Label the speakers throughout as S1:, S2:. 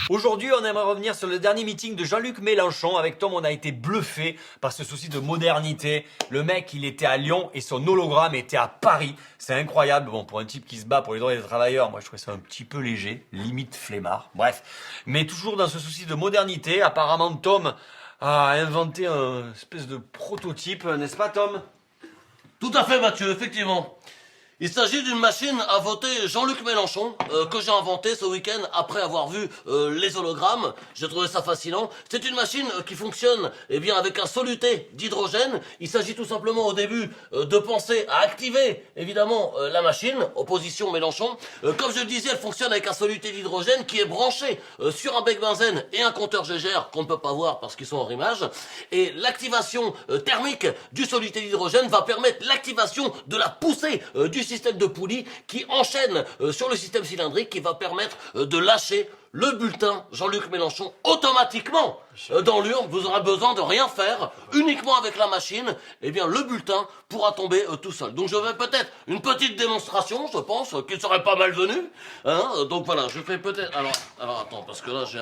S1: Aujourd'hui, on aimerait revenir sur le dernier meeting de Jean-Luc Mélenchon. Avec Tom, on a été bluffé par ce souci de modernité. Le mec, il était à Lyon et son hologramme était à Paris. C'est incroyable. Bon, pour un type qui se bat pour les droits des travailleurs, moi je trouvais ça un petit peu léger, limite flemmard. Bref. Mais toujours dans ce souci de modernité, apparemment Tom a inventé un espèce de prototype, n'est-ce pas Tom?
S2: Tout à fait, Mathieu, effectivement. Il s'agit d'une machine à voter Jean-Luc Mélenchon, que j'ai inventé ce week-end après avoir vu les hologrammes. J'ai trouvé ça fascinant. C'est une machine qui fonctionne avec un soluté d'hydrogène. Il s'agit tout simplement au début de penser à activer évidemment la machine, opposition Mélenchon. Comme je le disais, elle fonctionne avec un soluté d'hydrogène qui est branché sur un bec benzène et un compteur Gégère qu'on ne peut pas voir parce qu'ils sont en rimage. Et l'activation thermique du soluté d'hydrogène va permettre l'activation de la poussée du système de poulie qui enchaîne sur le système cylindrique qui va permettre de lâcher le bulletin Jean-Luc Mélenchon automatiquement dans l'urne. Vous aurez besoin de rien faire, uniquement avec la machine, le bulletin pourra tomber tout seul. Donc je vais peut-être une petite démonstration, je pense, qui serait pas malvenue. Donc voilà, je fais peut-être... Alors attends, parce que là j'ai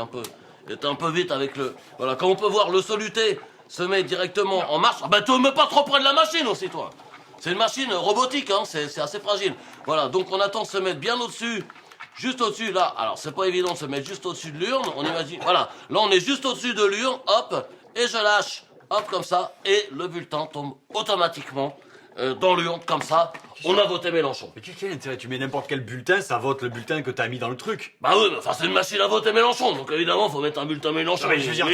S2: été un peu vite avec le... Voilà, comme on peut voir, le soluté se met directement en marche. Ah bah tu ne mets pas trop près de la machine aussi, toi. C'est une machine robotique, c'est assez fragile. Voilà, donc on attend de se mettre bien au-dessus, juste au-dessus, là. Alors, c'est pas évident de se mettre juste au-dessus de l'urne, on imagine, voilà. Là, on est juste au-dessus de l'urne, hop, et je lâche, hop, comme ça, et le bulletin tombe automatiquement dans l'urne, comme ça. On a voté Mélenchon.
S1: Mais quel intérêt? Tu mets n'importe quel bulletin, ça vote le bulletin que t'as mis dans le truc.
S2: Bah oui, mais enfin, c'est une machine à voter Mélenchon, donc évidemment, faut mettre un bulletin Mélenchon.
S1: Non, mais je veux dire,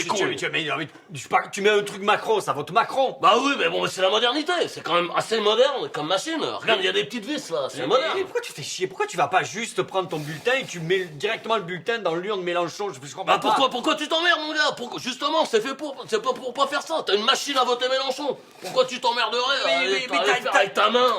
S1: tu mets un truc Macron, ça vote Macron.
S2: Bah oui, mais bon, c'est la modernité, c'est quand même assez moderne comme machine. Regarde, il y a des petites vis là, c'est moderne.
S1: Mais pourquoi tu fais chier? Pourquoi tu vas pas juste prendre ton bulletin et tu mets directement le bulletin dans l'urne Mélenchon? Je comprends pas.
S2: Pourquoi tu t'emmerdes, mon gars? Justement, c'est pas pour pas faire ça. T'as une machine à voter Mélenchon. Pourquoi tu t'emmerderais avec ta main?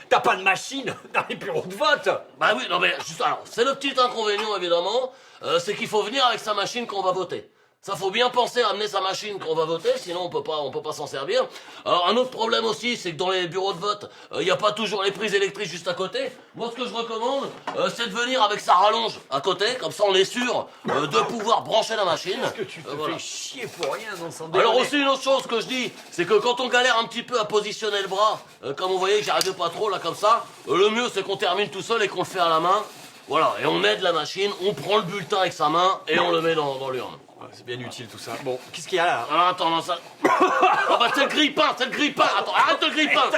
S1: T'as pas de machine dans les bureaux de vote.
S2: Bah oui, non mais alors, c'est le petit inconvénient évidemment, c'est qu'il faut venir avec sa machine qu'on va voter. Ça, faut bien penser à amener sa machine qu'on va voter, sinon on peut pas s'en servir. Alors, un autre problème aussi, c'est que dans les bureaux de vote, il n'y a pas toujours les prises électriques juste à côté. Moi, ce que je recommande, c'est de venir avec sa rallonge à côté, comme ça on est sûr de pouvoir brancher la machine.
S1: Est-ce que tu te fais chier pour rien dans son
S2: Alors aussi, une autre chose que je dis, c'est que quand on galère un petit peu à positionner le bras, comme vous voyez que j'arrive pas trop là comme ça, le mieux c'est qu'on termine tout seul et qu'on le fait à la main. Voilà, et on aide la machine, on prend le bulletin avec sa main et on le met dans l'urne.
S1: C'est bien utile tout ça. Bon, qu'est-ce qu'il y a là?
S2: Alors attends, non, ça... Ah bah c'est le grille-pain, Attends, arrête le grille-pain.